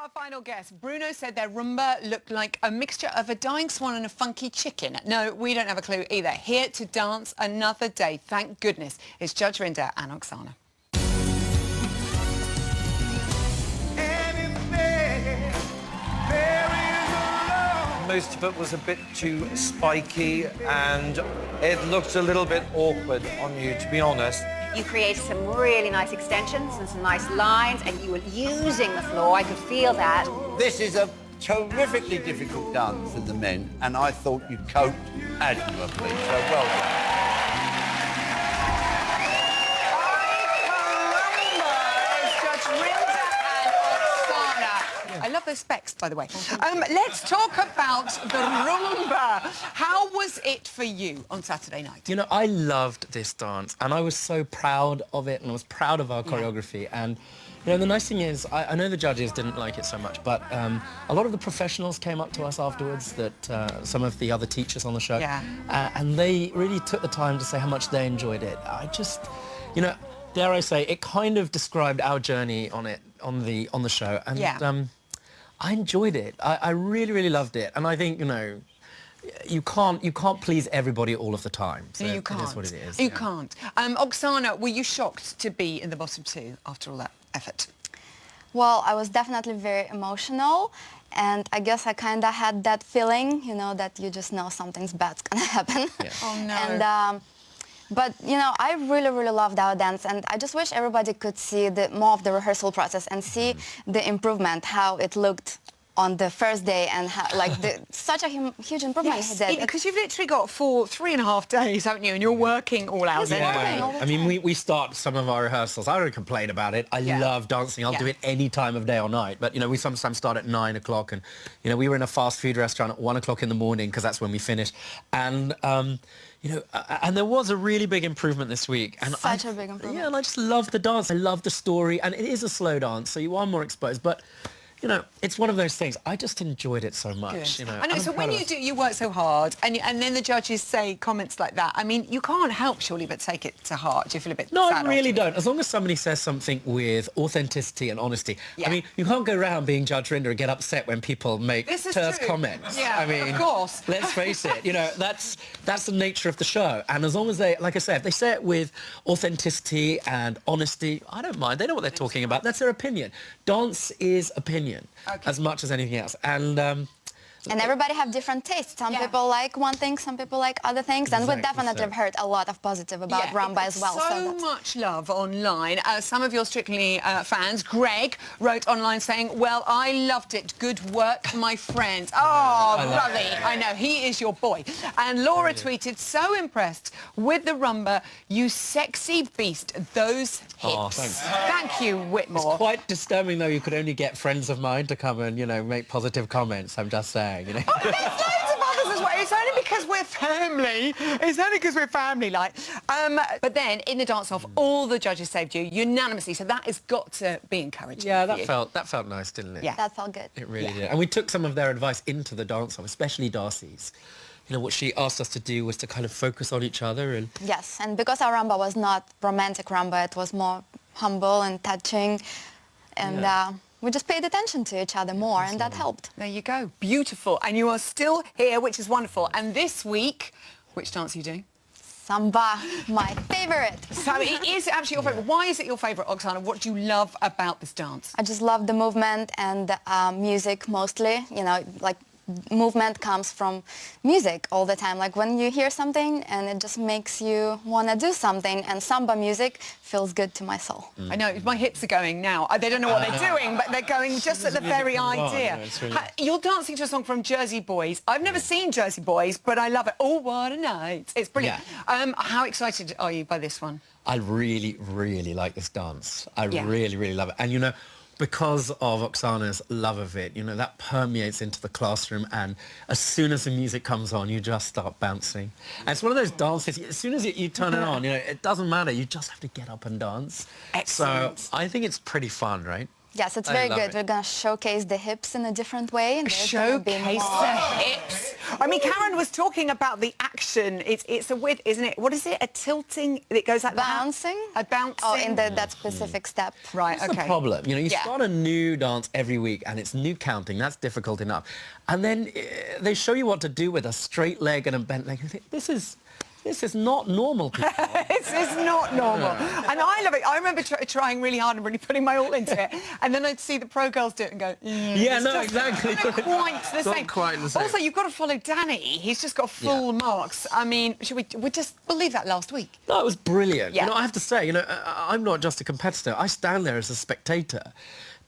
our final guest. Bruno said their Rumba looked like a mixture of a dying swan and a funky chicken. No, we don't have a clue either. Here to dance another day, thank goodness, is Judge Rinder and Oksana. Most of it was a bit too spiky and it looked a little bit awkward on you, to be honest. You created some really nice extensions and some nice lines, and you were using the floor. I could feel that. This is a terrifically difficult dance for the men, and I thought you coped admirably, so well done. I love those specs, by the way. Let's talk about the Rumba. How was it for you on Saturday night? You know, I loved this dance, and I was so proud of it, and I was proud of our choreography. And, you know, the nice thing is, I know the judges didn't like it so much, but a lot of the professionals came up to us afterwards, that some of the other teachers on the show, and they really took the time to say how much they enjoyed it. I just, you know, dare I say, it kind of described our journey on it, on the show, and I enjoyed it. I really, really loved it, and I think, you know, you can't please everybody all of the time. So you can't. It is what it is. You can't. Oksana, were you shocked to be in the bottom two after all that effort? Well, I was definitely very emotional, and I guess I kind of had that feeling, you know, that you just know something's bad's gonna happen. Yeah. Oh no. And but, you know, I really, really loved our dance, and I just wish everybody could see more of the rehearsal process and see the improvement, how it looked on the first day, and how, like, such a huge improvement. Yes, because you've literally got 3.5 days, haven't you? And you're working all out. Yeah. I mean, we start some of our rehearsals. I don't complain about it. I love dancing. I'll do it any time of day or night. But, you know, we sometimes start at 9 o'clock, and, you know, we were in a fast food restaurant at 1 o'clock in the morning, because that's when we finished. And, you know, and there was a really big improvement this week. And such a big improvement. Yeah, and I just love the dance. I love the story. And it is a slow dance, so you are more exposed. But, you know, it's one of those things. I just enjoyed it so much. You know, I know. So when you work so hard, and then the judges say comments like that, I mean, you can't help surely but take it to heart. Do you feel a bit No, sad I really afterwards? don't. As long as somebody says something with authenticity and honesty. I mean, you can't go around being Judge Rinder and get upset when people make terse comments. Yeah, I mean, of course. Let's face it. You know, that's the nature of the show. And as long as they, like I said, if they say it with authenticity and honesty, I don't mind. They know what they're talking about. That's their opinion. Dance is opinion as much as anything else. And everybody have different tastes. Some people like one thing, some people like other things, and we definitely have heard a lot of positive about Rumba as well. So much love online. Some of your Strictly fans, Greg, wrote online saying, well, I loved it. Good work, my friends. Oh, lovely. I know, he is your boy. And Laura tweeted, so impressed with the Rumba, you sexy beast, those hips. Oh, thanks. Thank you, Whitmore. It's quite disturbing, though, you could only get friends of mine to come and, you know, make positive comments, I'm just saying. You know? Oh, there's loads of others as well. It's only because we're family. It's only because we're family, like. But then, in the dance-off, all the judges saved you unanimously, so that has got to be encouraging. Yeah, that felt nice, didn't it? Yeah. That felt good. It really did. And we took some of their advice into the dance-off, especially Darcy's. You know, what she asked us to do was to kind of focus on each other. And yes, and because our Rumba was not romantic Rumba, it was more humble and touching, and we just paid attention to each other more, and that helped. There you go. Beautiful. And you are still here, which is wonderful. And this week, which dance are you doing? Samba, my favorite. So it is actually your favourite. Why is it your favourite, Oksana? What do you love about this dance? I just love the movement and music mostly. You know, like, movement comes from music all the time. Like when you hear something and it just makes you want to do something, and samba music feels good to my soul. I know, my hips are going now. They don't know what they're doing, but they're going just at the very idea. You're dancing to a song from Jersey Boys. I've never seen Jersey Boys, but I love it. Oh, what a night. It's brilliant. How excited are you by this one? I really, really like this dance. I really, really love it. And, you know, because of Oksana's love of it, you know, that permeates into the classroom, and as soon as the music comes on, you just start bouncing. And it's one of those dances, as soon as you turn it on, you know, it doesn't matter, you just have to get up and dance. Excellent. So I think it's pretty fun, right? Yes, it's I very love good. it. We're going to showcase the hips in a different way. And there's gonna be Showcase more- the hips. I mean, Karen was talking about the action. It's a width, isn't it? What is it? A tilting that goes like Bouncing? that? A bouncing. Oh, in that specific step. Right. That's Okay. the problem. You know, you Yeah. start a new dance every week and it's new counting. That's difficult enough. And then they show you what to do with a straight leg and a bent leg. You think, this is not normal, people. It's not normal. And I love it. I remember trying really hard and really putting my all into it. And then I'd see the pro girls do it and go, Yeah, it's no, just exactly. not quite the Not same. quite the same. Also, you've got to follow Danny. He's just got full marks. I mean, should we just believe that last week? That was brilliant. Yeah. You know, I have to say, you know, I'm not just a competitor. I stand there as a spectator.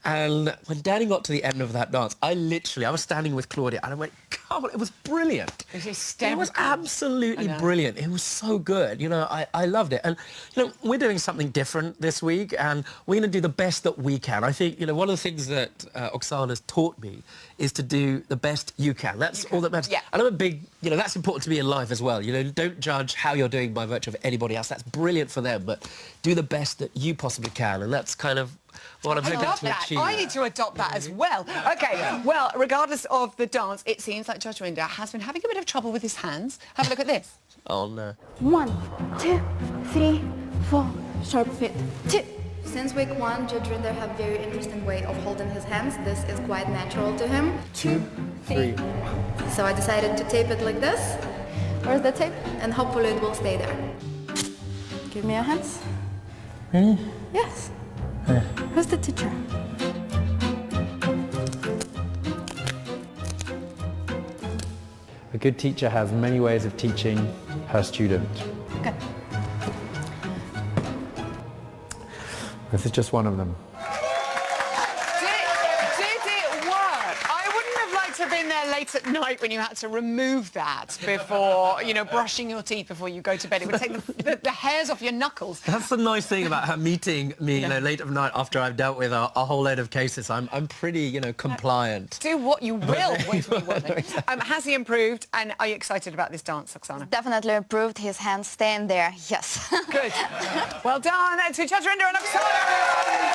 And when Danny got to the end of that dance, I was standing with Claudia and I went, come on, it was brilliant. It was It was hysterical. absolutely brilliant. It was so good. You know, I loved it. And, you know, we're doing something different this week and we're going to do the best that we can. I think, you know, one of the things that Oksana's taught me is to do the best you can. That's all that matters. Yeah. And I'm a big, you know, that's important to me in life as well. You know, don't judge how you're doing by virtue of anybody else. That's brilliant for them, but do the best that you possibly can. And that's kind of what I'm I hoping love to that. achieve. I need to adopt that as well. Okay, well, regardless of the dance, it seems like Judge Rinder has been having a bit of trouble with his hands. Have a look at this. Oh, no. 1, 2, 3, 4. Sharp fit. 2. Since week 1, Judge Rinder have very interesting way of holding his hands. This is quite natural to him. 2, 3. So I decided to tape it like this. Where's the tape? And hopefully it will stay there. Give me your hands. Really? Yes. Who's the teacher? A good teacher has many ways of teaching her student. Okay. This is just one of them. Did it work? I wouldn't have liked to have been there late at night when you had to remove that before, you know, brushing your teeth before you go to bed. It would take the hairs off your knuckles. That's the nice thing about her meeting me, you know, late at night after I've dealt with a whole load of cases. I'm pretty, you know, compliant. Do what you will with me, woman. Has he improved? And are you excited about this dance, Oksana? Definitely improved. His hands staying there. Yes. Good. Well done to Judge Rinder and Oksana.